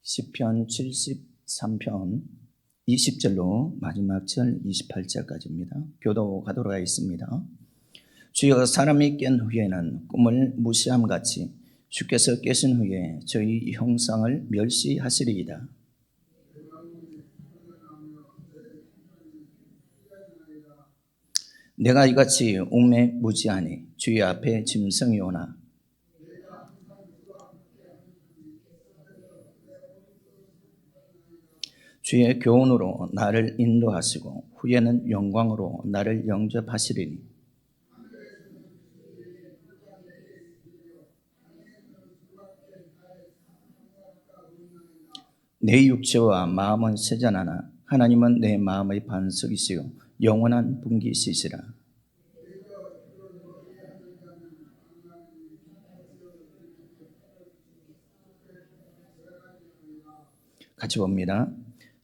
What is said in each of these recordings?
시편 73편 20절로 마지막 절 28절까지입니다. 교도가도록 하겠습니다. 주여, 사람이 깬 후에는 꿈을 무시함같이 주께서 깨신 후에 저희 형상을 멸시하시리이다. 내가 이같이 우매무지하니 주의 앞에 짐승이 오나 주의 교훈으로 나를 인도하시고 후에는 영광으로 나를 영접하시리니 내 육체와 마음은 세잔하나 하나님은 내 마음의 반석이시요 영원한 분기시시라. 같이 봅니다.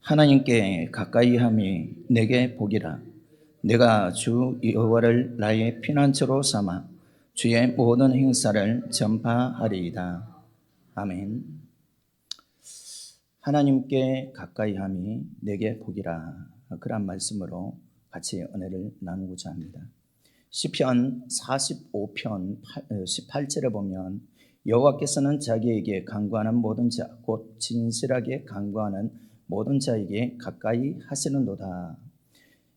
하나님께 가까이함이 내게 복이라. 내가 주 여호와를 나의 피난처로 삼아 주의 모든 행사를 전파하리이다. 아멘. 하나님께 가까이함이 내게 복이라. 그런 말씀으로 같이 은혜를 나누고자 합니다. 시편 45편 18절에 보면 여호와께서는 자기에게 간구하는 모든 자 곧 진실하게 간구하는 모든 자에게 가까이 하시는도다.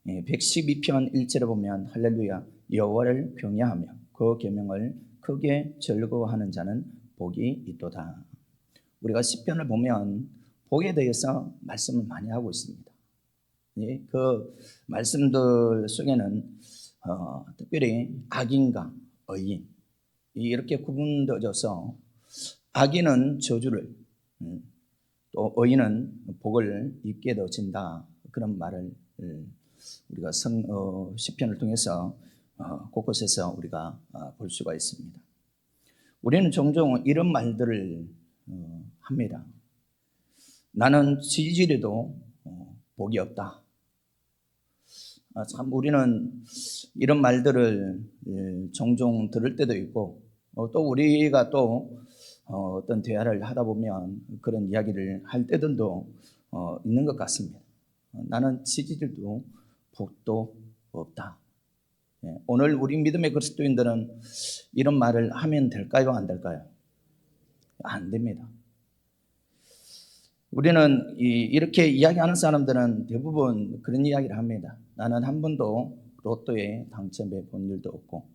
112편 1절에 보면 할렐루야, 여호와를 경외하며 그 계명을 크게 즐거워하는 자는 복이 있도다. 우리가 시편을 보면 복에 대해서 말씀을 많이 하고 있습니다. 그 말씀들 속에는 특별히 악인과 의인 이렇게 구분되어져서 악인은 저주를 또 의인은 복을 입게 되어진다. 그런 말을 우리가 시편을 통해서 곳곳에서 우리가 볼 수가 있습니다. 우리는 종종 이런 말들을 합니다. 나는 지지리도 복이 없다. 참 우리는 이런 말들을 종종 들을 때도 있고 또 우리가 또 어떤 대화를 하다 보면 그런 이야기를 할 때들도 있는 것 같습니다. 나는 지지리도 복도 없다. 오늘 우리 믿음의 그리스도인들은 이런 말을 하면 될까요? 안 될까요? 안 됩니다. 우리는 이렇게 이야기하는 사람들은 대부분 그런 이야기를 합니다. 나는 한 번도 로또에 당첨해 본 일도 없고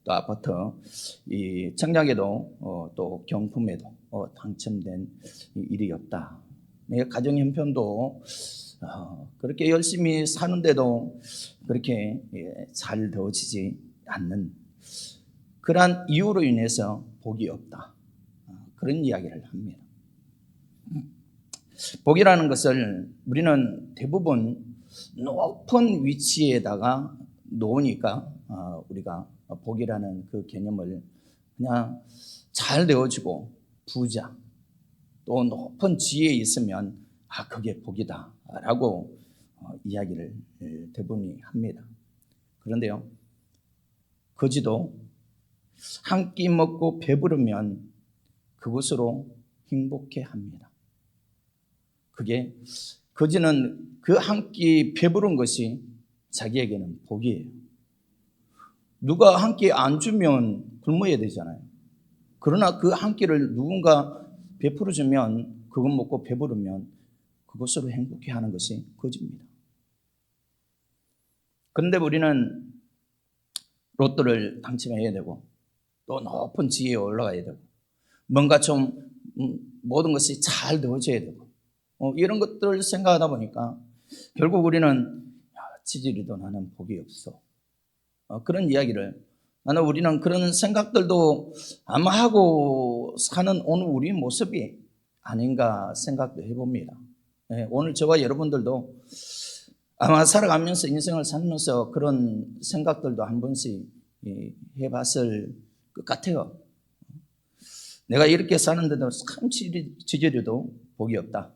또 아파트 이 청약에도 또 경품에도 당첨된 일이 없다. 내 가정 형편도 그렇게 열심히 사는데도 그렇게 잘 되어지지 않는 그러한 이유로 인해서 복이 없다. 그런 이야기를 합니다. 복이라는 것을 우리는 대부분 높은 위치에다가 놓으니까 우리가 복이라는 그 개념을 그냥 잘 되어지고 부자 또 높은 지혜에 있으면 그게 복이다 라고 이야기를 대부분이 합니다. 그런데요, 거지도 한 끼 먹고 배부르면 그것으로 행복해 합니다. 그게 거지는 그 한 끼 배부른 것이 자기에게는 복이에요. 누가 한 끼 안 주면 굶어야 되잖아요. 그러나 그 한 끼를 누군가 베풀어 주면 그것 먹고 배부르면 그것으로 행복해하는 것이 거지입니다. 그런데 우리는 로또를 당첨해야 되고 또 높은 지혜에 올라가야 되고 뭔가 좀 모든 것이 잘 되어져야 되고 이런 것들을 생각하다 보니까 결국 우리는 지지리도 나는 복이 없어. 그런 이야기를 우리는 그런 생각들도 아마 하고 사는 오늘 우리 모습이 아닌가 생각도 해봅니다. 오늘 저와 여러분들도 아마 살아가면서 인생을 살면서 그런 생각들도 한 번씩 해봤을 것 같아요. 내가 이렇게 사는데도 참 지지리도 복이 없다.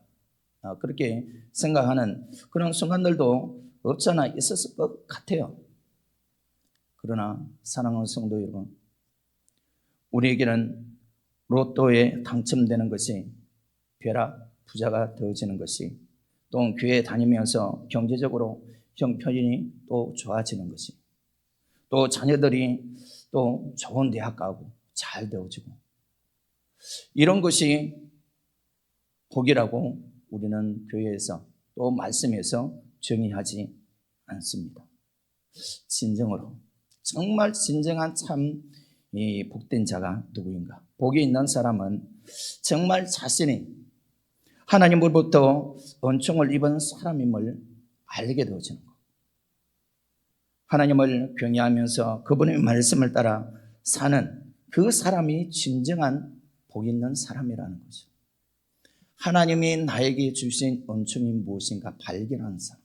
그렇게 생각하는 그런 순간들도 없잖아 있었을 것 같아요. 그러나 사랑하는 성도 여러분, 우리에게는 로또에 당첨되는 것이 벼락 부자가 되어지는 것이, 또 교회 다니면서 경제적으로 형편이 또 좋아지는 것이, 또 자녀들이 또 좋은 대학 가고 잘 되어지고, 이런 것이 복이라고 우리는 교회에서 또 말씀에서 정의하지 않습니다. 진정으로 정말 진정한 참 이 복된 자가 누구인가? 복이 있는 사람은 정말 자신이 하나님으로부터 은총을 입은 사람임을 알게 되어지는 것. 하나님을 경외하면서 그분의 말씀을 따라 사는 그 사람이 진정한 복 있는 사람이라는 거죠. 하나님이 나에게 주신 은총이 무엇인가 발견하는 사람.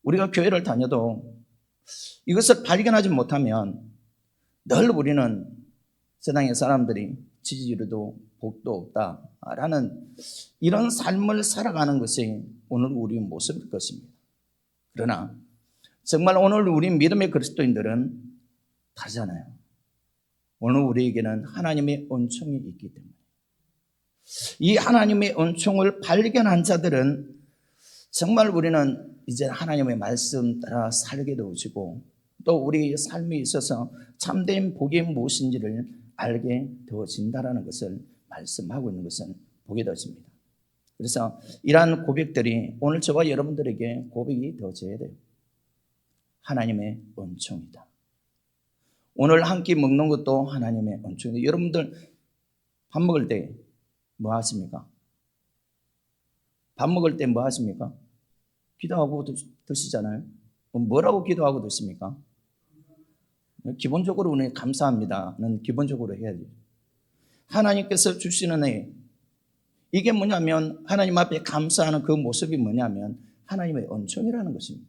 우리가 교회를 다녀도 이것을 발견하지 못하면 늘 우리는 세상의 사람들이 지지율도 복도 없다라는 이런 삶을 살아가는 것이 오늘 우리의 모습일 것입니다. 그러나 정말 오늘 우리 믿음의 그리스도인들은 다르잖아요. 오늘 우리에게는 하나님의 은총이 있기 때문에 이 하나님의 은총을 발견한 자들은 정말 우리는 이제 하나님의 말씀 따라 살게 되어지고, 또 우리 삶에 있어서 참된 복이 무엇인지를 알게 되어진다는 것을 말씀하고 있는 것은 보게 되어집니다. 그래서 이러한 고백들이 오늘 저와 여러분들에게 고백이 되어져야 돼요. 하나님의 은총이다. 오늘 한 끼 먹는 것도 하나님의 은총이다. 여러분들 밥 먹을 때 뭐 하십니까? 밥 먹을 때 뭐 하십니까? 기도하고 드시잖아요. 뭐라고 기도하고 드십니까? 기본적으로 우리는 감사합니다는 기본적으로 해야 돼요. 하나님께서 주시는 애, 이게 뭐냐면 하나님 앞에 감사하는 그 모습이 뭐냐면 하나님의 은총이라는 것입니다.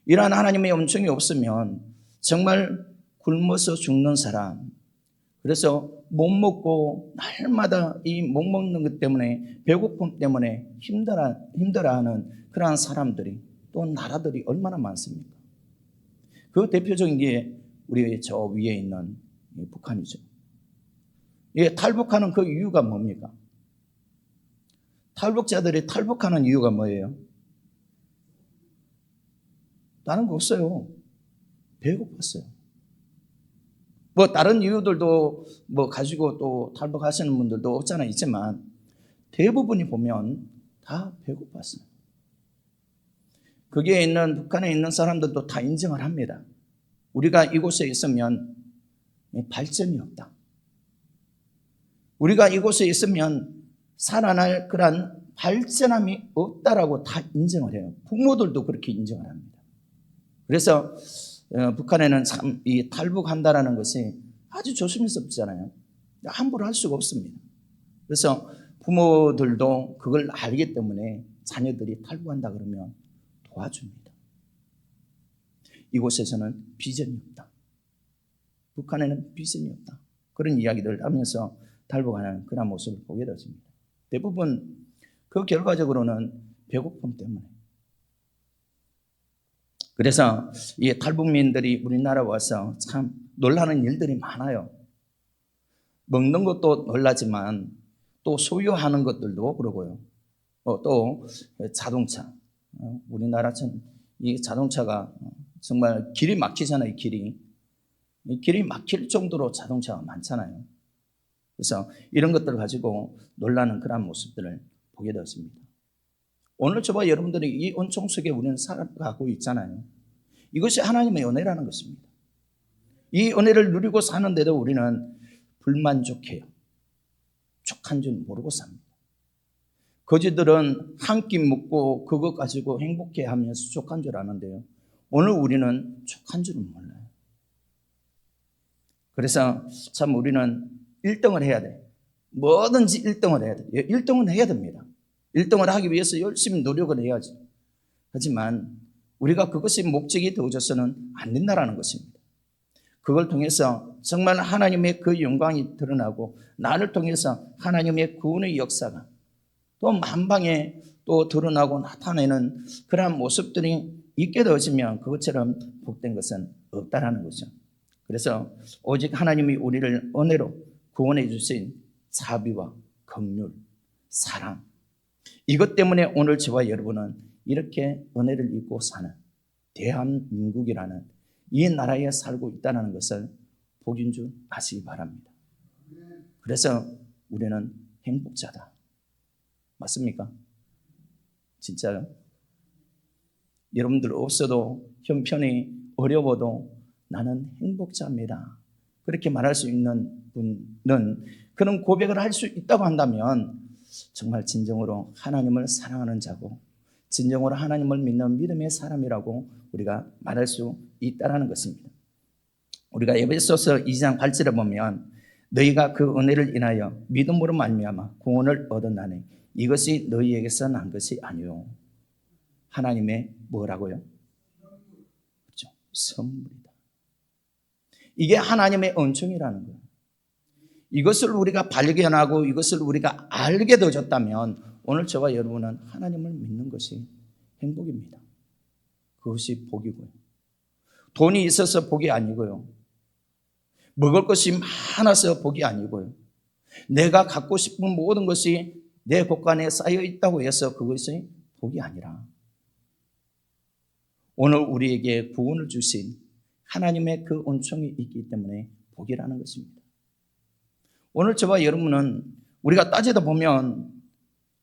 이러한 하나님의 은총이 없으면 정말 굶어서 죽는 사람, 그래서 못 먹고 날마다 이 못 먹는 것 때문에 배고픔 때문에 힘들어하는 그러한 사람들이 또 나라들이 얼마나 많습니까? 그 대표적인 게 우리 저 위에 있는 북한이죠. 예, 탈북하는 그 이유가 뭡니까? 탈북자들이 탈북하는 이유가 뭐예요? 다른 거 없어요. 배고팠어요. 뭐 다른 이유들도 뭐 가지고 또 탈북하시는 분들도 없잖아 있지만 대부분이 보면 다 배고팠어요. 거기에 있는 북한에 있는 사람들도 다 인정을 합니다. 우리가 이곳에 있으면 발전이 없다. 우리가 이곳에 있으면 살아날 그런 발전함이 없다라고 다 인정을 해요. 부모들도 그렇게 인정을 합니다. 그래서 북한에는 참 이 탈북한다라는 것이 아주 조심스럽잖아요. 함부로 할 수가 없습니다. 그래서 부모들도 그걸 알기 때문에 자녀들이 탈북한다 그러면 도와줍니다. 이곳에서는 비전이 없다. 북한에는 비전이 없다. 그런 이야기들을 하면서 탈북하는 그런 모습을 보게 되었습니다. 대부분 그 결과적으로는 배고픔 때문에. 그래서 이 탈북민들이 우리나라 와서 참 놀라는 일들이 많아요. 먹는 것도 놀라지만 또 소유하는 것들도 그러고요. 또 자동차. 우리나라처럼 이 자동차가 정말 길이 막히잖아요. 길이 막힐 정도로 자동차가 많잖아요. 그래서 이런 것들을 가지고 놀라는 그런 모습들을 보게 되었습니다. 오늘 저와 여러분들이 이 은총 속에 우리는 살아가고 있잖아요. 이것이 하나님의 은혜라는 것입니다. 이 은혜를 누리고 사는데도 우리는 불만족해요. 족한 줄 모르고 삽니다. 거지들은 한 끼 먹고 그것 가지고 행복해하면서 족한 줄 아는데요. 오늘 우리는 족한 줄은 몰라요. 그래서 참 우리는 1등을 해야 돼. 뭐든지 1등을 해야 돼. 1등은 해야 됩니다. 1등을 하기 위해서 열심히 노력을 해야지. 하지만 우리가 그것이 목적이 되어져서는 안 된다는 것입니다. 그걸 통해서 정말 하나님의 그 영광이 드러나고 나를 통해서 하나님의 구원의 역사가 또 만방에 또 드러나고 나타내는 그러한 모습들이 있게 되어지면 그것처럼 복된 것은 없다라는 거죠. 그래서 오직 하나님이 우리를 은혜로 구원해 주신 자비와 긍휼, 사랑, 이것 때문에 오늘 저와 여러분은 이렇게 은혜를 입고 사는 대한민국이라는 이 나라에 살고 있다는 것을 복인 줄 아시기 바랍니다. 그래서 우리는 행복자다. 맞습니까? 진짜요? 여러분들 없어도 형편이 어려워도 나는 행복자입니다. 그렇게 말할 수 있는 분은 그런 고백을 할 수 있다고 한다면 정말 진정으로 하나님을 사랑하는 자고 진정으로 하나님을 믿는 믿음의 사람이라고 우리가 말할 수 있다는 것입니다. 우리가 에베소서 2장 8절에 보면 너희가 그 은혜를 인하여 믿음으로 말미암아 구원을 얻었나니 이것이 너희에게서 난 것이 아니요 하나님의 뭐라고요? 그렇죠. 선물이다. 이게 하나님의 은총이라는 거예요. 이것을 우리가 발견하고 이것을 우리가 알게 되어졌다면 오늘 저와 여러분은 하나님을 믿는 것이 행복입니다. 그것이 복이고요. 돈이 있어서 복이 아니고요. 먹을 것이 많아서 복이 아니고요. 내가 갖고 싶은 모든 것이 내 곳간에 쌓여 있다고 해서 그것이 복이 아니라 오늘 우리에게 구원을 주신 하나님의 그 은총이 있기 때문에 복이라는 것입니다. 오늘 저와 여러분은 우리가 따지다 보면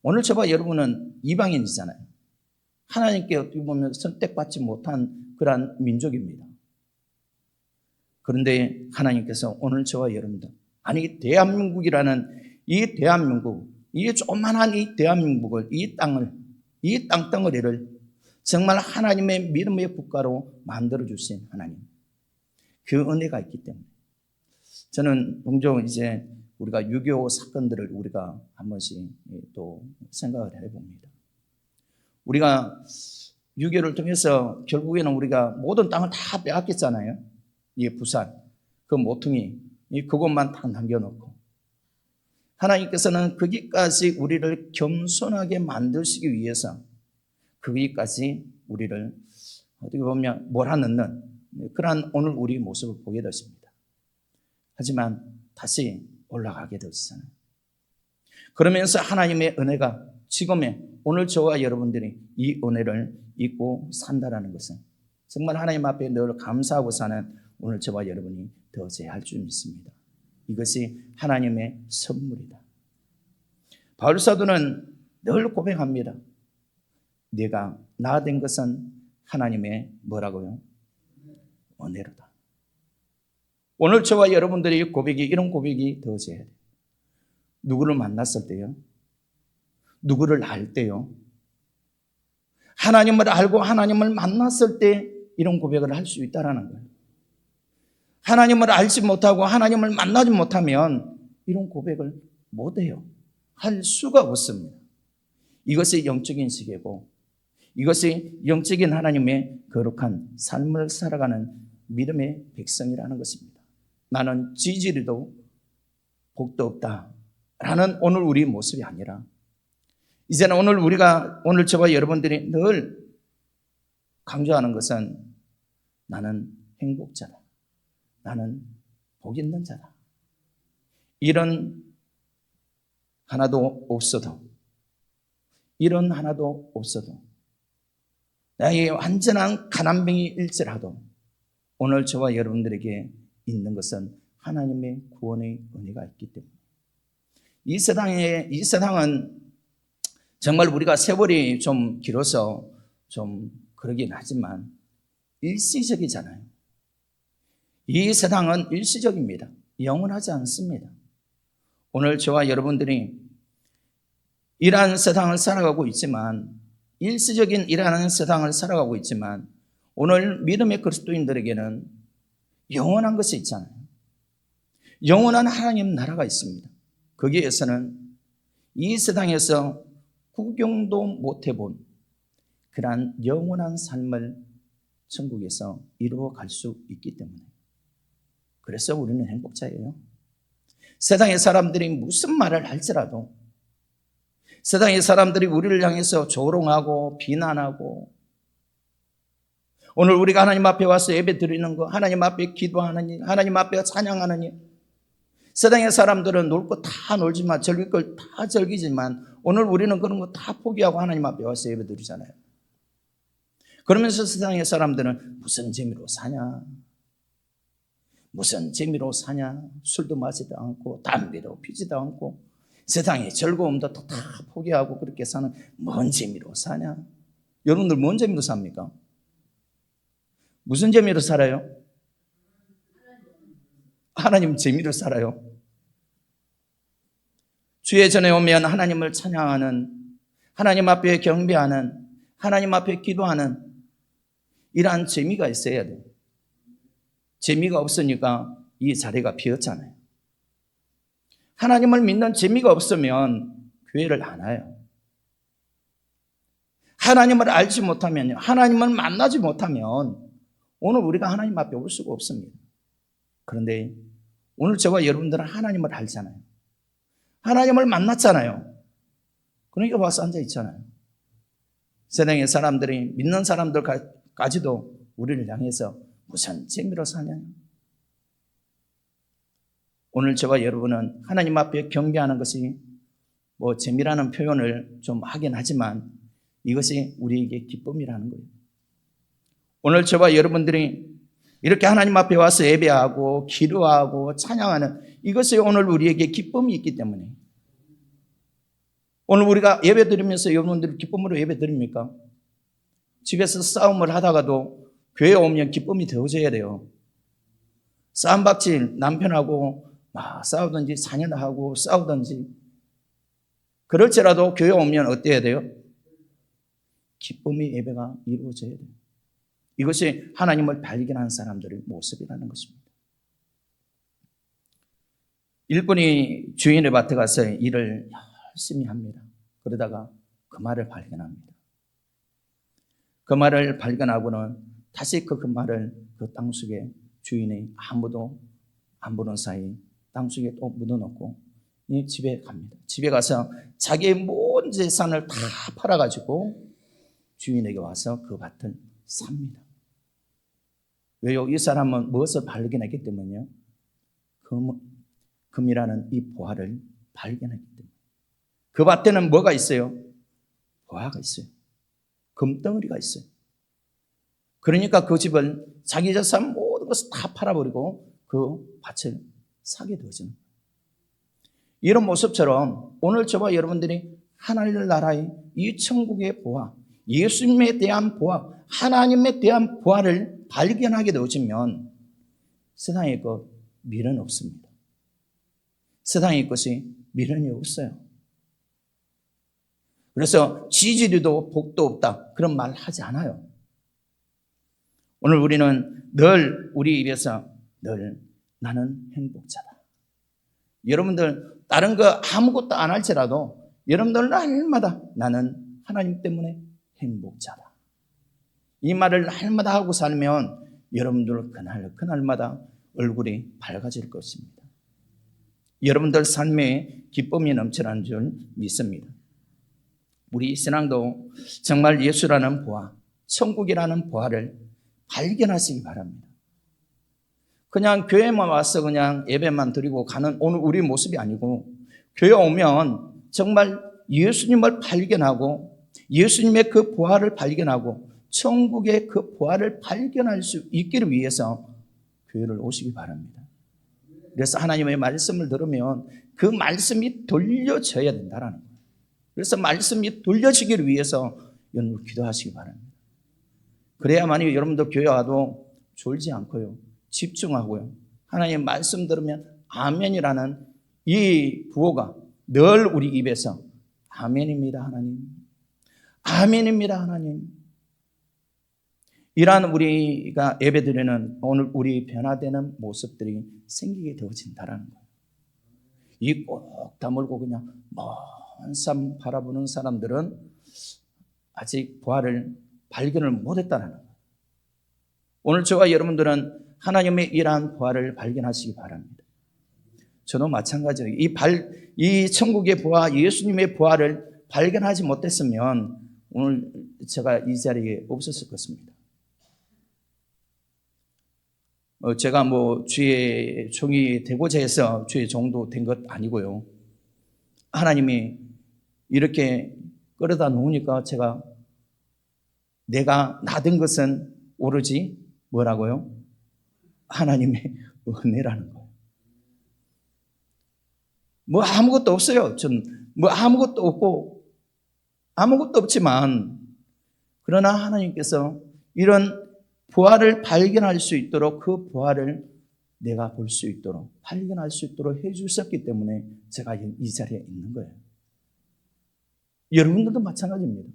오늘 저와 여러분은 이방인이잖아요. 하나님께 어떻게 보면 선택받지 못한 그러한 민족입니다. 그런데 하나님께서 오늘 저와 여러분들, 아니 대한민국이라는 이 대한민국, 이 조그만한 이 대한민국을, 이 땅을, 이 땅덩어리를 정말 하나님의 믿음의 국가로 만들어주신 하나님, 그 은혜가 있기 때문에 저는 종종 이제 우리가 6.25 사건들을 우리가 한 번씩 또 생각을 해봅니다. 우리가 6.25를 통해서 결국에는 우리가 모든 땅을 다 빼앗겼잖아요. 이 부산, 그 모퉁이, 그것만 다 남겨놓고 하나님께서는 거기까지 우리를 겸손하게 만드시기 위해서 거기까지 우리를 어떻게 보면 몰아넣는 그러한 오늘 우리 모습을 보게 되었습니다. 하지만 다시 올라가게 되었잖아요. 그러면서 하나님의 은혜가 지금의 오늘 저와 여러분들이 이 은혜를 잊고 산다라는 것은 정말 하나님 앞에 늘 감사하고 사는 오늘 저와 여러분이 되어져야 할 줄 믿습니다. 이것이 하나님의 선물이다. 바울 사도는 늘 고백합니다. 내가 나 된 것은 하나님의 뭐라고요? 은혜로다. 오늘 저와 여러분들의 고백이 이런 고백이 되어져야 돼요. 누구를 만났을 때요? 누구를 알 때요? 하나님을 알고 하나님을 만났을 때 이런 고백을 할 수 있다는 거예요. 하나님을 알지 못하고 하나님을 만나지 못하면 이런 고백을 못해요. 할 수가 없습니다. 이것이 영적인 시계고 이것이 영적인 하나님의 거룩한 삶을 살아가는 믿음의 백성이라는 것입니다. 나는 지지리도 복도 없다라는 오늘 우리 모습이 아니라 이제는 오늘 저와 여러분들이 늘 강조하는 것은 나는 행복자다. 나는 복 있는 자다. 이런 하나도 없어도 나의 완전한 가난뱅이일지라도 오늘 저와 여러분들에게 있는 것은 하나님의 구원의 은혜가 있기 때문에 이 세상은 정말 우리가 세월이 좀 길어서 좀 그러긴 하지만 일시적이잖아요. 이 세상은 일시적입니다. 영원하지 않습니다. 오늘 저와 여러분들이 이러한 세상을 살아가고 있지만 일시적인 이러한 세상을 살아가고 있지만 오늘 믿음의 그리스도인들에게는 영원한 것이 있잖아요. 영원한 하나님 나라가 있습니다. 거기에서는 이 세상에서 구경도 못 해본 그러한 영원한 삶을 천국에서 이루어갈 수 있기 때문에 그래서 우리는 행복자예요. 세상의 사람들이 무슨 말을 할지라도 세상의 사람들이 우리를 향해서 조롱하고 비난하고 오늘 우리가 하나님 앞에 와서 예배 드리는 거, 하나님 앞에 기도하는 일, 하나님 앞에 찬양하는 일, 세상의 사람들은 놀 거 다 놀지만 즐길 걸 다 즐기지만 오늘 우리는 그런 거 다 포기하고 하나님 앞에 와서 예배드리잖아요. 그러면서 세상의 사람들은 무슨 재미로 사냐? 무슨 재미로 사냐? 술도 마시지 않고 담배도 피지도 않고 세상의 즐거움도 다 포기하고 그렇게 사는 뭔 재미로 사냐? 여러분들 뭔 재미로 삽니까? 무슨 재미로 살아요? 하나님 재미로 살아요. 주의 전에 오면 하나님을 찬양하는, 하나님 앞에 경배하는, 하나님 앞에 기도하는 이러한 재미가 있어야 돼요. 재미가 없으니까 이 자리가 비었잖아요. 하나님을 믿는 재미가 없으면 교회를 안 와요. 하나님을 알지 못하면요, 하나님을 만나지 못하면 오늘 우리가 하나님 앞에 올 수가 없습니다. 그런데 오늘 저와 여러분들은 하나님을 알잖아요. 하나님을 만났잖아요. 그러니까 와서 앉아 있잖아요. 세상의 사람들이, 믿는 사람들까지도 우리를 향해서 무슨 재미로 사냐? 오늘 저와 여러분은 하나님 앞에 경배하는 것이 뭐 재미라는 표현을 좀 하긴 하지만 이것이 우리에게 기쁨이라는 거예요. 오늘 저와 여러분들이 이렇게 하나님 앞에 와서 예배하고 기도하고 찬양하는 이것이 오늘 우리에게 기쁨이 있기 때문에 오늘 우리가 예배 드리면서 여러분들이 기쁨으로 예배 드립니까? 집에서 싸움을 하다가도 교회 오면 기쁨이 더워져야 돼요. 싸움박질 남편하고 막 싸우든지 자녀하고 싸우든지 그럴지라도 교회 오면 어때야 돼요? 기쁨의 예배가 이루어져야 돼요. 이것이 하나님을 발견한 사람들의 모습이라는 것입니다. 일꾼이 주인의 밭에 가서 일을 열심히 합니다. 그러다가 그 말을 발견합니다. 그 말을 발견하고는 다시 그 말을 그 땅속에 주인이 아무도 안 보는 사이 땅속에 또 묻어놓고 집에 갑니다. 집에 가서 자기의 모든 재산을 다 팔아가지고 주인에게 와서 그 밭을 삽니다. 왜요? 이 사람은 무엇을 발견했기 때문이요? 금이라는 이 보화를 발견했기 때문에. 그 밭에는 뭐가 있어요? 보화가 있어요. 금덩어리가 있어요. 그러니까 그 집을 자기 재산 모든 것을 다 팔아버리고 그 밭을 사게 되어지는 거예요. 이런 모습처럼 오늘 저와 여러분들이 하나님 나라의 이 천국의 보화, 예수님에 대한 보화, 하나님에 대한 보화를 발견하게 되어지면 세상의 것 미련 없습니다. 세상의 것이 미련이 없어요. 그래서 지지리도 복도 없다 그런 말 하지 않아요. 오늘 우리는 늘 우리 입에서 늘 나는 행복자다. 여러분들 다른 거 아무것도 안 할지라도 여러분들 날마다 나는 하나님 때문에 행복자다. 이 말을 날마다 하고 살면 여러분들 그날마다 얼굴이 밝아질 것입니다. 여러분들 삶에 기쁨이 넘치는 줄 믿습니다. 우리 신앙도 정말 예수라는 보화, 천국이라는 보화를 발견하시기 바랍니다. 그냥 교회만 와서 그냥 예배만 드리고 가는 오늘 우리 모습이 아니고 교회 오면 정말 예수님을 발견하고 예수님의 그 보화를 발견하고 천국의 그 보화를 발견할 수 있기를 위해서 교회를 오시기 바랍니다. 그래서 하나님의 말씀을 들으면 그 말씀이 돌려져야 된다는 거예요. 그래서 말씀이 돌려지기를 위해서 여러분 기도하시기 바랍니다. 그래야만이 여러분도 교회 와도 졸지 않고요. 집중하고요. 하나님의 말씀 들으면 아멘이라는 이 구호가 늘 우리 입에서 아멘입니다 하나님. 아멘입니다 하나님. 이러한 우리가 예배드리는 오늘 우리 변화되는 모습들이 생기게 되어진다는 거예요. 이 꼭 다물고 그냥 먼 산 바라보는 사람들은 아직 부활을 발견을 못했다는 거예요. 오늘 저와 여러분들은 하나님의 이러한 부활을 발견하시기 바랍니다. 저도 마찬가지예요. 이 천국의 부활, 예수님의 부활을 발견하지 못했으면 오늘 제가 이 자리에 없었을 것입니다. 제가 뭐 주의 종이 되고자 해서 주의 종도 된 것 아니고요. 하나님이 이렇게 끌어다 놓으니까 내가 나 된 것은 오로지 뭐라고요? 하나님의 은혜라는 거예요. 뭐 아무것도 없어요. 전 뭐 아무것도 없고 아무것도 없지만 그러나 하나님께서 이런 부활을 발견할 수 있도록 그 부활을 내가 볼 수 있도록 발견할 수 있도록 해주셨기 때문에 제가 이 자리에 있는 거예요. 여러분들도 마찬가지입니다.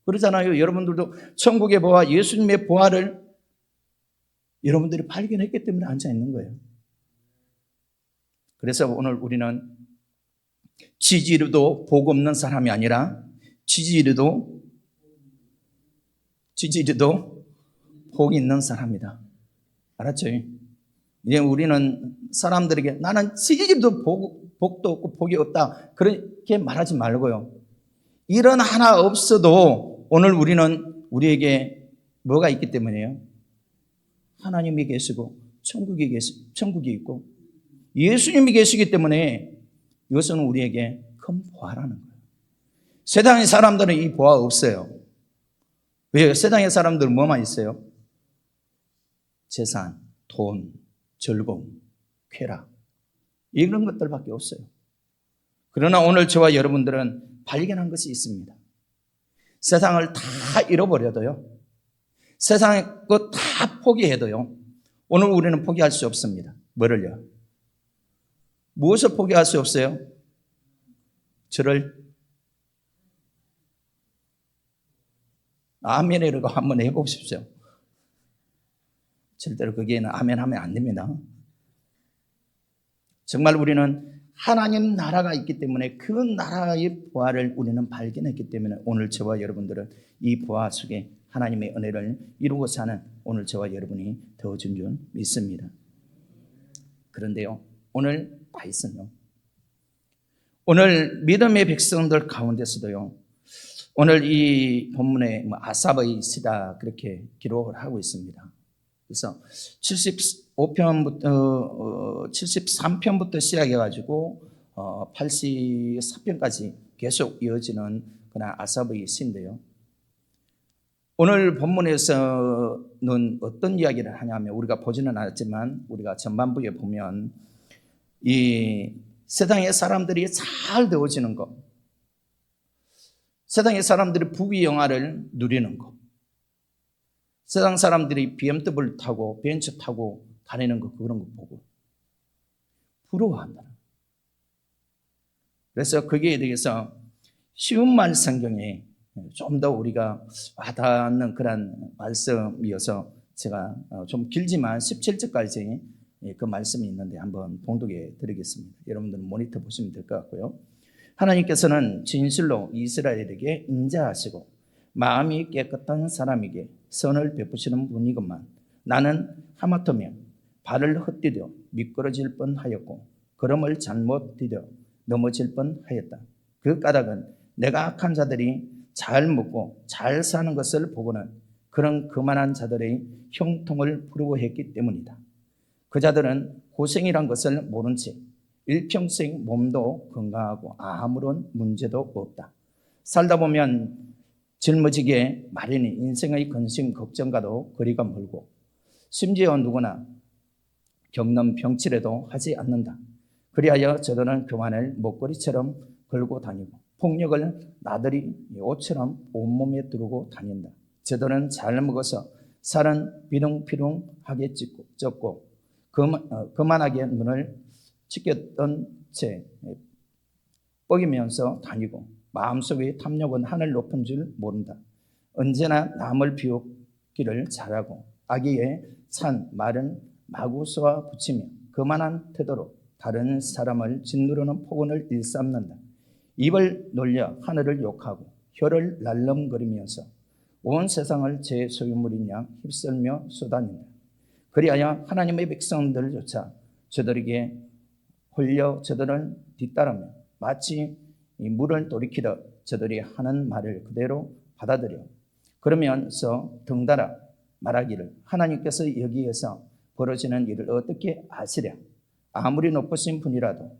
그러잖아요. 여러분들도 천국의 부활, 예수님의 부활을 여러분들이 발견했기 때문에 앉아 있는 거예요. 그래서 오늘 우리는 지지리도 복 없는 사람이 아니라 지지리도 복 있는 사람이다. 알았죠? 이제 우리는 사람들에게 나는 지지리도 복도 없고 복이 없다 그렇게 말하지 말고요. 이런 하나 없어도 오늘 우리는 우리에게 뭐가 있기 때문이에요? 하나님이 계시고 천국이 있고 예수님이 계시기 때문에 이것은 우리에게 큰 보화라는 거예요. 세상의 사람들은 이 보화 없어요. 왜요? 세상의 사람들은 뭐만 있어요? 재산, 돈, 즐거움, 쾌락 이런 것들밖에 없어요. 그러나 오늘 저와 여러분들은 발견한 것이 있습니다. 세상을 다 잃어버려도요, 세상의 것 다 포기해도요, 오늘 우리는 포기할 수 없습니다. 뭐를요? 무엇을 포기할 수 없어요? 저를 아멘이라고 한번 해보십시오. 절대로 거기에는 아멘 하면 안 됩니다. 정말 우리는 하나님 나라가 있기 때문에 그 나라의 부활을 우리는 발견했기 때문에 오늘 저와 여러분들은 이 부활 속에 하나님의 은혜를 이루고 사는 오늘 저와 여러분이 되어준 줄 믿습니다. 그런데요, 오늘 다윗은요, 오늘 믿음의 백성들 가운데서도요, 오늘 이 본문에 아삽의 시다 그렇게 기록을 하고 있습니다. 그래서 73편부터 시작해가지고 84편까지 계속 이어지는 그런 아삽의 시인데요. 오늘 본문에서는 어떤 이야기를 하냐면 우리가 보지는 않았지만 우리가 전반부에 보면 이 세상의 사람들이 잘 되어지는 것, 세상의 사람들이 부귀영화를 누리는 것, 세상 사람들이 BMW 타고 벤츠 타고 다니는 거 그런 거 보고 부러워한다. 그래서 거기에 대해서 쉬운 말 성경에 좀 더 우리가 와닿는 그런 말씀이어서 제가 좀 길지만 17절까지 그 말씀이 있는데 한번 봉독해 드리겠습니다. 여러분들은 모니터 보시면 될 것 같고요. 하나님께서는 진실로 이스라엘에게 인자하시고 마음이 깨끗한 사람에게 선을 베푸시는 분이건만 나는 하마터며 발을 헛디뎌 미끄러질 뻔하였고 걸음을 잘못 디뎌 넘어질 뻔하였다. 그 까닭은 내가 악한 자들이 잘 먹고 잘 사는 것을 보고는 그런 그만한 자들의 형통을 부러워했기 때문이다. 그 자들은 고생이란 것을 모른 채 일평생 몸도 건강하고 아무런 문제도 없다. 살다 보면 젊어지게 마련이 인생의 근심 걱정과도 거리가 멀고 심지어 누구나 겪는 병치레도 하지 않는다. 그리하여 저들은 교만을 목걸이처럼 걸고 다니고 폭력을 나들이 옷처럼 온몸에 두르고 다닌다. 저들은 잘 먹어서 살은 비둥비둥하게 쪘고 거만하게 눈을 치켰던 채 뻐기면서 다니고 마음속의 탐욕은 하늘 높은 줄 모른다. 언제나 남을 비웃기를 잘하고 악의에 찬 말은 마구 쏘아 붙이며 거만한 태도로 다른 사람을 짓누르는 폭언을 일삼는다. 입을 놀려 하늘을 욕하고 혀를 날름거리면서 온 세상을 제 소유물인 양 휩쓸며 쏘다닌다. 그리하여 하나님의 백성들조차 저들에게 홀려 저들을 뒤따르며 마치 물을 돌이키듯 저들이 하는 말을 그대로 받아들여 그러면서 덩달아 말하기를 하나님께서 여기에서 벌어지는 일을 어떻게 아시랴? 아무리 높으신 분이라고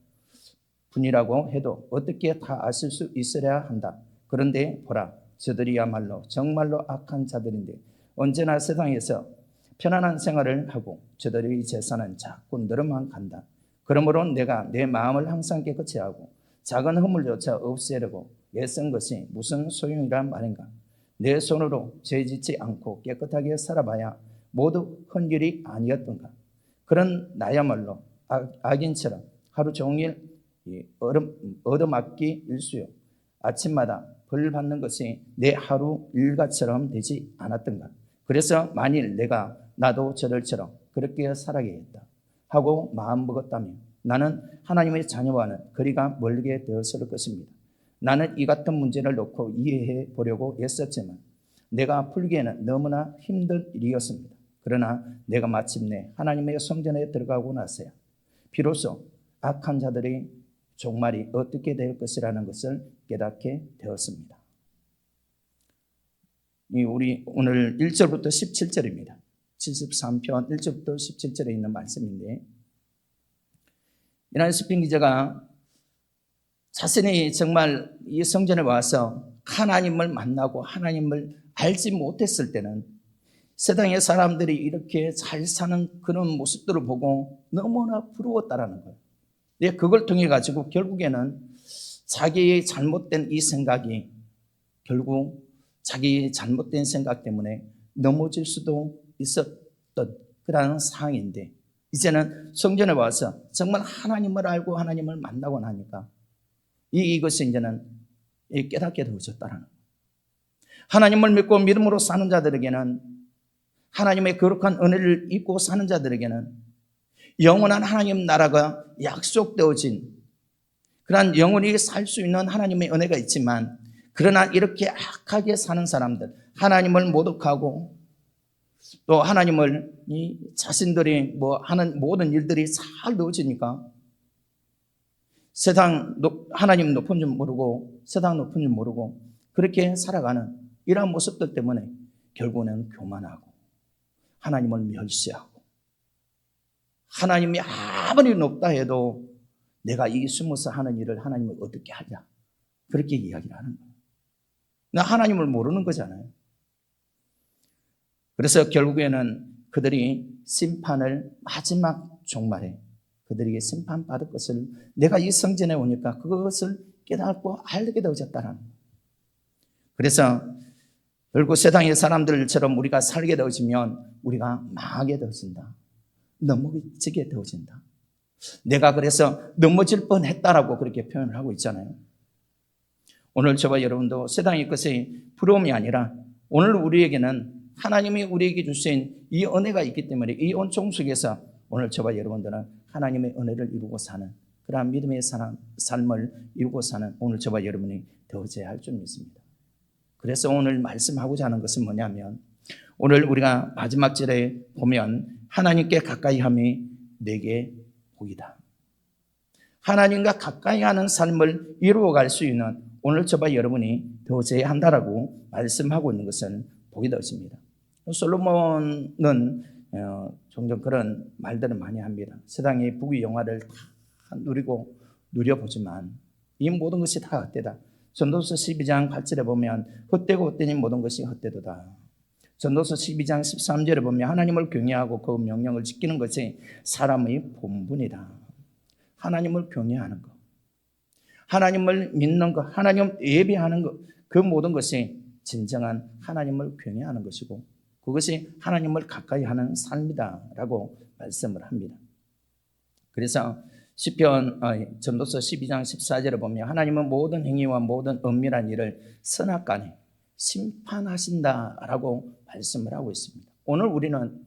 해도 어떻게 다 아실 수 있으랴 한다. 그런데 보라, 저들이야말로 정말로 악한 자들인데 언제나 세상에서 편안한 생활을 하고 저들의 재산은 자꾸 늘어만 간다. 그러므로 내가 내 마음을 항상 깨끗이 하고 작은 허물조차 없애려고 애쓴 것이 무슨 소용이란 말인가? 내 손으로 죄짓지 않고 깨끗하게 살아봐야 모두 헛일이 아니었던가? 그런 나야말로 악인처럼 하루 종일 얻어맞기 일수요 아침마다 벌 받는 것이 내 하루 일과처럼 되지 않았던가? 그래서 만일 내가 나도 저들처럼 그렇게 살아야겠다 하고 마음먹었다면 나는 하나님의 자녀와는 거리가 멀게 되었을 것입니다. 나는 이 같은 문제를 놓고 이해해 보려고 애썼지만 내가 풀기에는 너무나 힘든 일이었습니다. 그러나 내가 마침내 하나님의 성전에 들어가고 나서야 비로소 악한 자들의 종말이 어떻게 될 것이라는 것을 깨닫게 되었습니다. 우리 오늘 1절부터 17절입니다. 73편 1절부터 17절에 있는 말씀인데, 이날 스핀 기자가 자신이 정말 이 성전에 와서 하나님을 만나고 하나님을 알지 못했을 때는 세상의 사람들이 이렇게 잘 사는 그런 모습들을 보고 너무나 부러웠다라는 거예요. 그걸 통해 가지고 결국에는 자기의 잘못된 이 생각이 결국 자기 잘못된 생각 때문에 넘어질 수도 있었던 그런 상황인데, 이제는 성전에 와서 정말 하나님을 알고 하나님을 만나고 나니까 이것이 이제는 깨닫게 되어졌다는 거예요. 하나님을 믿고 믿음으로 사는 자들에게는, 하나님의 거룩한 은혜를 입고 사는 자들에게는 영원한 하나님 나라가 약속되어진 그런 영원히 살 수 있는 하나님의 은혜가 있지만, 그러나 이렇게 악하게 사는 사람들, 하나님을 모독하고 또 하나님을 자신들이 하는 모든 일들이 잘 넣어지니까 하나님 높은 줄 모르고 세상 높은 줄 모르고 그렇게 살아가는 이러한 모습들 때문에 결국은 교만하고 하나님을 멸시하고, 하나님이 아무리 높다 해도 내가 이 숨어서 하는 일을 하나님을 어떻게 하냐, 그렇게 이야기를 하는 거예요. 나 하나님을 모르는 거잖아요. 그래서 결국에는 그들이 심판을, 마지막 종말에 그들에게 심판받을 것을 내가 이 성전에 오니까 그것을 깨닫고 알게 되어졌다는 거예요. 그래서 결국 세상의 사람들처럼 우리가 살게 되어지면 우리가 망하게 되어진다, 넘어지게 되어진다. 내가 그래서 넘어질 뻔했다라고 그렇게 표현을 하고 있잖아요. 오늘 저와 여러분도 세상의 것이 부러움이 아니라 오늘 우리에게는 하나님이 우리에게 주신 이 은혜가 있기 때문에 이 은총 속에서 오늘 저와 여러분들은 하나님의 은혜를 이루고 사는 그러한 믿음의 삶을 이루고 사는 오늘 저와 여러분이 되어져야 할 줄 믿습니다. 그래서 오늘 말씀하고자 하는 것은 뭐냐면, 오늘 우리가 마지막 절에 보면 하나님께 가까이 함이 내게 복이다. 하나님과 가까이 하는 삶을 이루어갈 수 있는 오늘 저와 여러분이 되어져야 한다라고 말씀하고 있는 것은 복이 되었습니다. 솔로몬은 종종 그런 말들을 많이 합니다. 세상의 부귀 영화를 다 누려보지만 이 모든 것이 다 헛되다. 전도서 12장 8절에 보면 헛되고 헛되니 모든 것이 헛되도다. 전도서 12장 13절에 보면 하나님을 경외하고 그 명령을 지키는 것이 사람의 본분이다. 하나님을 경외하는 것, 하나님을 믿는 것, 하나님 예배하는 것, 그 모든 것이 진정한 하나님을 경외하는 것이고 그것이 하나님을 가까이 하는 삶이다라고 말씀을 합니다. 그래서 전도서 12장 14절에 보면 하나님은 모든 행위와 모든 은밀한 일을 선악간에 심판하신다라고 말씀을 하고 있습니다. 오늘 우리는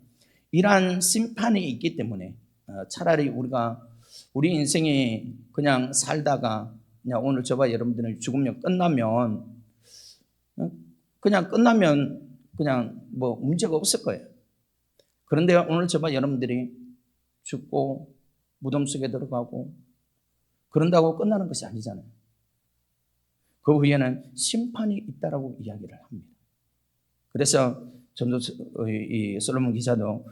이러한 심판이 있기 때문에 차라리 우리 인생이 그냥 살다가 그냥 오늘 저와 여러분들은 죽으면 끝나면 그냥 문제가 없을 거예요. 그런데 오늘 저와 여러분들이 죽고 무덤 속에 들어가고 그런다고 끝나는 것이 아니잖아요. 그 후에는 심판이 있다라고 이야기를 합니다. 그래서 이 솔로몬 기자도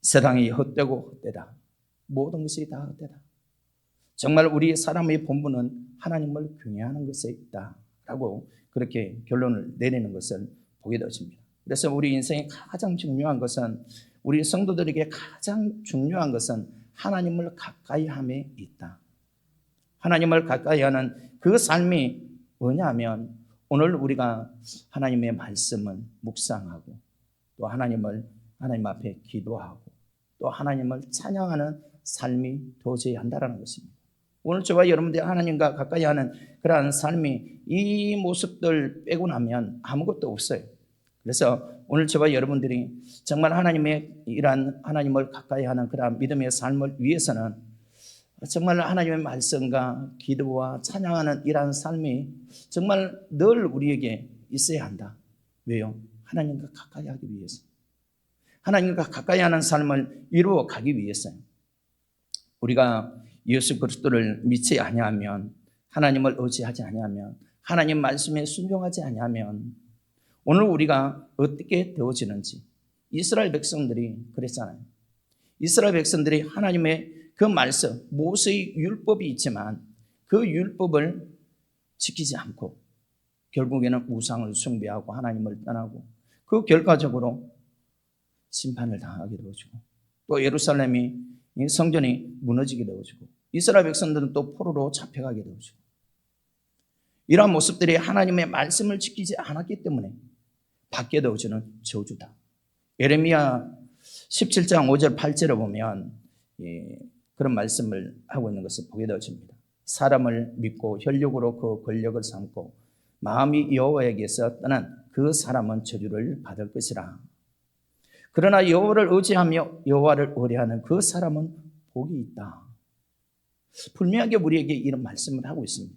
세상이 헛되고 헛되다. 모든 것이 다 헛되다. 정말 우리 사람의 본분은 하나님을 경외하는 것에 있다라고 그렇게 결론을 내리는 것을 보게 되어집니다. 그래서 우리 인생에 가장 중요한 것은, 우리 성도들에게 가장 중요한 것은 하나님을 가까이 함에 있다. 하나님을 가까이 하는 그 삶이 뭐냐면, 오늘 우리가 하나님의 말씀을 묵상하고 또 하나님 앞에 기도하고 또 하나님을 찬양하는 삶이 되어져야 한다는 것입니다. 오늘 저와 여러분들이 하나님과 가까이 하는 그러한 삶이 이 모습들 빼고 나면 아무것도 없어요. 그래서 오늘 저와 여러분들이 정말 하나님의 이러한 하나님을 가까이 하는 그러한 믿음의 삶을 위해서는 정말 하나님의 말씀과 기도와 찬양하는 이러한 삶이 정말 늘 우리에게 있어야 한다. 왜요? 하나님과 가까이 하기 위해서. 하나님과 가까이 하는 삶을 이루어 가기 위해서요. 우리가 예수 그리스도를 믿지 아니하면, 하나님을 의지하지 아니하면, 하나님 말씀에 순종하지 아니하면 오늘 우리가 어떻게 되어지는지, 이스라엘 백성들이 그랬잖아요. 이스라엘 백성들이 하나님의 그 말씀, 모세의 율법이 있지만 그 율법을 지키지 않고 결국에는 우상을 숭배하고 하나님을 떠나고 그 결과적으로 심판을 당하게 되어지고 또 예루살렘이, 성전이 무너지게 되어지고 이스라엘 백성들은 또 포로로 잡혀가게 되어지고, 이러한 모습들이 하나님의 말씀을 지키지 않았기 때문에 받게 되어지는 저주다. 예레미야 17장 5절 8절을 보면 그런 말씀을 하고 있는 것을 보게 되어집니다. 사람을 믿고 혈육으로 그 권력을 삼고 마음이 여호와에게서 떠난 그 사람은 저주를 받을 것이라. 그러나 여호와를 의지하며 여호와를 의뢰하는 그 사람은 복이 있다. 분명하게 우리에게 이런 말씀을 하고 있습니다.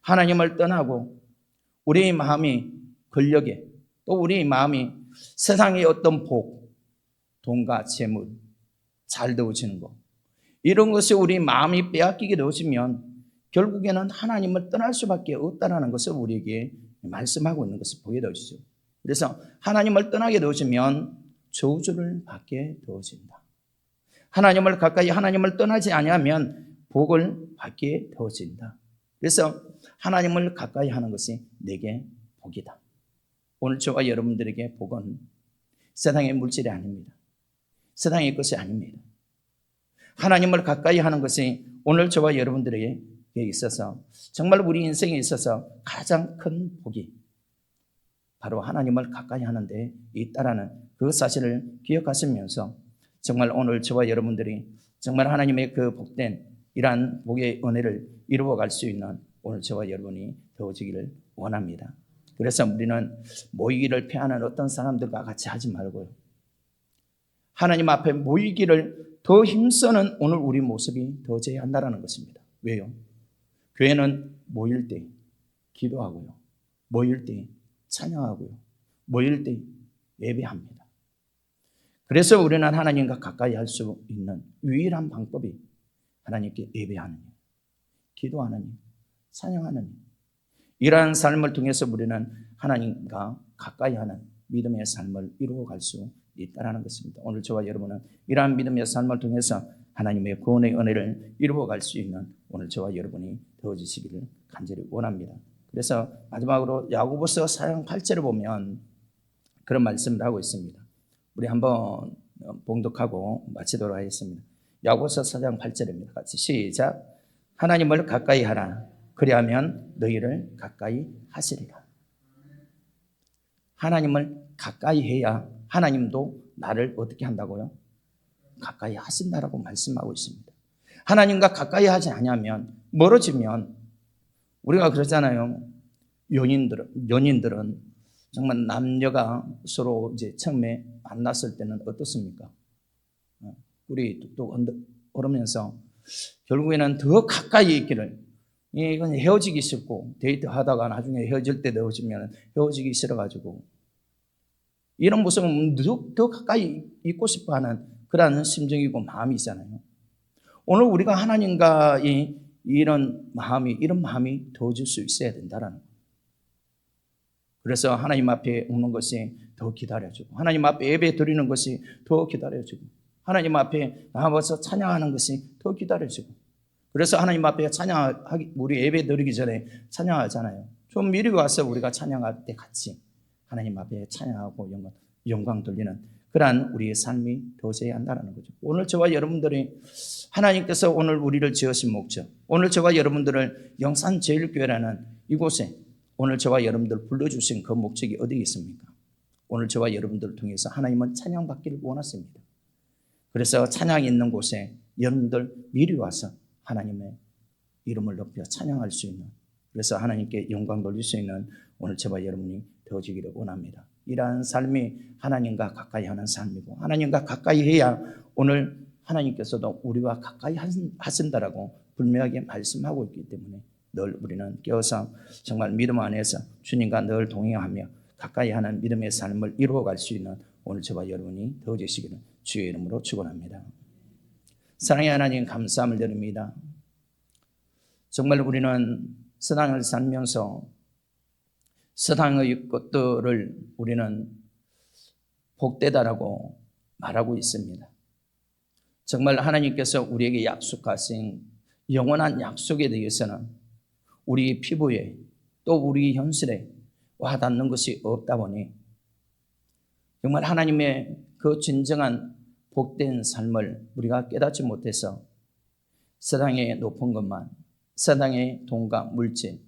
하나님을 떠나고 우리의 마음이 권력에, 또 우리의 마음이 세상의 어떤 복, 돈과 재물, 잘 되어지는 것, 이런 것이 우리 마음이 빼앗기게 되어지면 결국에는 하나님을 떠날 수밖에 없다는 것을 우리에게 말씀하고 있는 것을 보게 되어지죠. 그래서 하나님을 떠나게 되어지면 저주를 받게 되어진다. 하나님을 가까이, 하나님을 떠나지 아니하면 복을 받게 되어진다. 그래서 하나님을 가까이 하는 것이 내게 복이다. 오늘 저와 여러분들에게 복은 세상의 물질이 아닙니다. 세상의 것이 아닙니다. 하나님을 가까이 하는 것이 오늘 저와 여러분들에게 있어서 정말 우리 인생에 있어서 가장 큰 복이 바로 하나님을 가까이 하는 데 있다라는 그 사실을 기억하시면서 정말 오늘 저와 여러분들이 정말 하나님의 그 복된 이러한 복의 은혜를 이루어갈 수 있는 오늘 저와 여러분이 되어지기를 원합니다. 그래서 우리는 모이기를 피하는 어떤 사람들과 같이 하지 말고요, 하나님 앞에 모이기를 더 힘쓰는 오늘 우리 모습이 되어져야 한다는 것입니다. 왜요? 교회는 모일 때 기도하고요, 모일 때 찬양하고요, 모일 때 예배합니다. 그래서 우리는 하나님과 가까이 할 수 있는 유일한 방법이 하나님께 예배하는 일, 기도하는 일, 찬양하는 일. 이러한 삶을 통해서 우리는 하나님과 가까이 하는 믿음의 삶을 이루어갈 수 있다는 것입니다. 오늘 저와 여러분은 이러한 믿음의 삶을 통해서 하나님의 구원의 은혜를 이루어갈 수 있는 오늘 저와 여러분이 되어지시기를 간절히 원합니다. 그래서 마지막으로 야고보서 4장 8절을 보면 그런 말씀을 하고 있습니다. 우리 한번 봉독하고 마치도록 하겠습니다. 야고보서 4장 8절입니다. 같이 시작. 하나님을 가까이 하라. 그리하면 너희를 가까이 하시리라. 하나님을 가까이 해야 하나님도 나를 어떻게 한다고요? 가까이 하신다라고 말씀하고 있습니다. 하나님과 가까이 하지 않으면, 멀어지면, 우리가 그러잖아요. 연인들은 정말 남녀가 서로 이제 처음에 만났을 때는 어떻습니까? 우리 뚝뚝 오르면서 결국에는 더 가까이 있기를, 이건 헤어지기 싫고 데이트하다가 나중에 헤어질 때 되어지면 헤어지기 싫어가지고 이런 모습은 더 가까이 있고 싶어하는 그러한 심정이고 마음이 있잖아요. 오늘 우리가 하나님과 이런 마음이 되어질 수 있어야 된다라는 거예요. 그래서 하나님 앞에 오는 것이 더 기다려지고, 하나님 앞에 예배 드리는 것이 더 기다려지고, 하나님 앞에 나와서 찬양하는 것이 더 기다려지고, 그래서 하나님 앞에 찬양하기, 우리 예배 드리기 전에 찬양하잖아요. 좀 미리 와서 우리가 찬양할 때 같이 하나님 앞에 찬양하고 영광 돌리는 그러한 우리의 삶이 되어져야 한다는 거죠. 오늘 저와 여러분들이 하나님께서 오늘 우리를 지으신 목적, 오늘 저와 여러분들을 영산제일교회라는 이곳에 오늘 저와 여러분들 불러주신 그 목적이 어디에 있습니까? 오늘 저와 여러분들을 통해서 하나님은 찬양받기를 원하십니다. 그래서 찬양이 있는 곳에 여러분들 미리 와서 하나님의 이름을 높여 찬양할 수 있는, 그래서 하나님께 영광 돌릴 수 있는 오늘 저와 여러분이 되어지기를 원합니다. 이러한 삶이 하나님과 가까이 하는 삶이고, 하나님과 가까이 해야 오늘 하나님께서도 우리와 가까이 하신다라고 분명하게 말씀하고 있기 때문에 늘 우리는 깨어서 정말 믿음 안에서 주님과 늘 동행하며 가까이 하는 믿음의 삶을 이루어갈 수 있는 오늘 저와 여러분이 되어지시기를 주의 이름으로 축원합니다. 사랑의 하나님, 감사함을 드립니다. 정말 우리는 세상을 살면서 세상의 것들을 우리는 복되다라고 말하고 있습니다. 정말 하나님께서 우리에게 약속하신 영원한 약속에 대해서는 우리 피부에 또 우리 현실에 와닿는 것이 없다 보니 정말 하나님의 그 진정한 복된 삶을 우리가 깨닫지 못해서 세상의 높은 것만, 세상의 돈과 물질,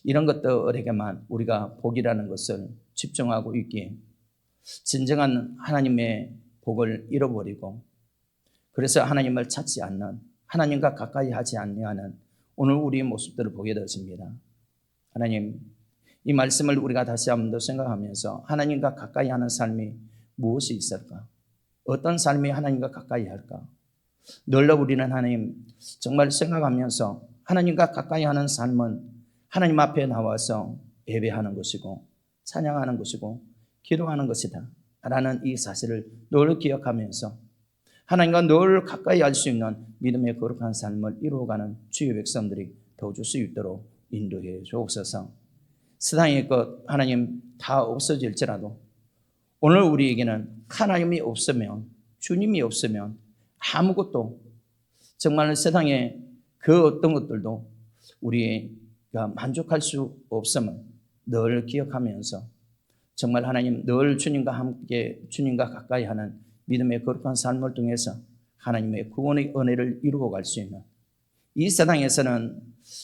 이런 것들에게만 우리가 복이라는 것을 집중하고 있기에 진정한 하나님의 복을 잃어버리고, 그래서 하나님을 찾지 않는, 하나님과 가까이 하지 아니하는 오늘 우리의 모습들을 보게 되었습니다. 하나님, 이 말씀을 우리가 다시 한번 더 생각하면서 하나님과 가까이 하는 삶이 무엇이 있을까? 어떤 삶이 하나님과 가까이 할까? 늘 우리는 하나님 정말 생각하면서 하나님과 가까이 하는 삶은 하나님 앞에 나와서 예배하는 것이고 찬양하는 것이고 기도하는 것이다 라는 이 사실을 늘 기억하면서 하나님과 늘 가까이 할 수 있는 믿음의 거룩한 삶을 이루어가는 주의 백성들이 되어줄 수 있도록 인도해 주옵소서. 세상의 것 하나님 다 없어질지라도 오늘 우리에게는 하나님이 없으면, 주님이 없으면 아무것도, 정말 세상에 그 어떤 것들도 우리가 만족할 수 없음을 늘 기억하면서 정말 하나님 늘 주님과 함께, 주님과 가까이 하는 믿음의 거룩한 삶을 통해서 하나님의 구원의 은혜를 이루어갈 수 있는, 이 세상에서는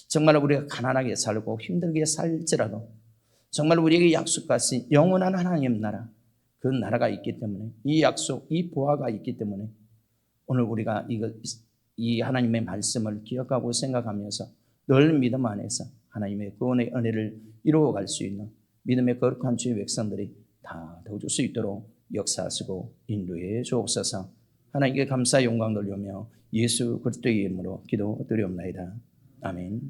정말 우리가 가난하게 살고 힘들게 살지라도 정말 우리에게 약속하신 영원한 하나님 나라, 그 나라가 있기 때문에, 이 약속, 이 보화가 있기 때문에 오늘 우리가 이 하나님의 말씀을 기억하고 생각하면서 늘 믿음 안에서 하나님의 구원의 은혜를 이루어갈 수 있는 믿음의 거룩한 주의 백성들이 다 되어줄 수 있도록 역사하시고 인도해 주옵소서. 하나님께 감사 영광 돌리며 예수 그리스도의 이름으로 기도드리옵나이다. 아멘.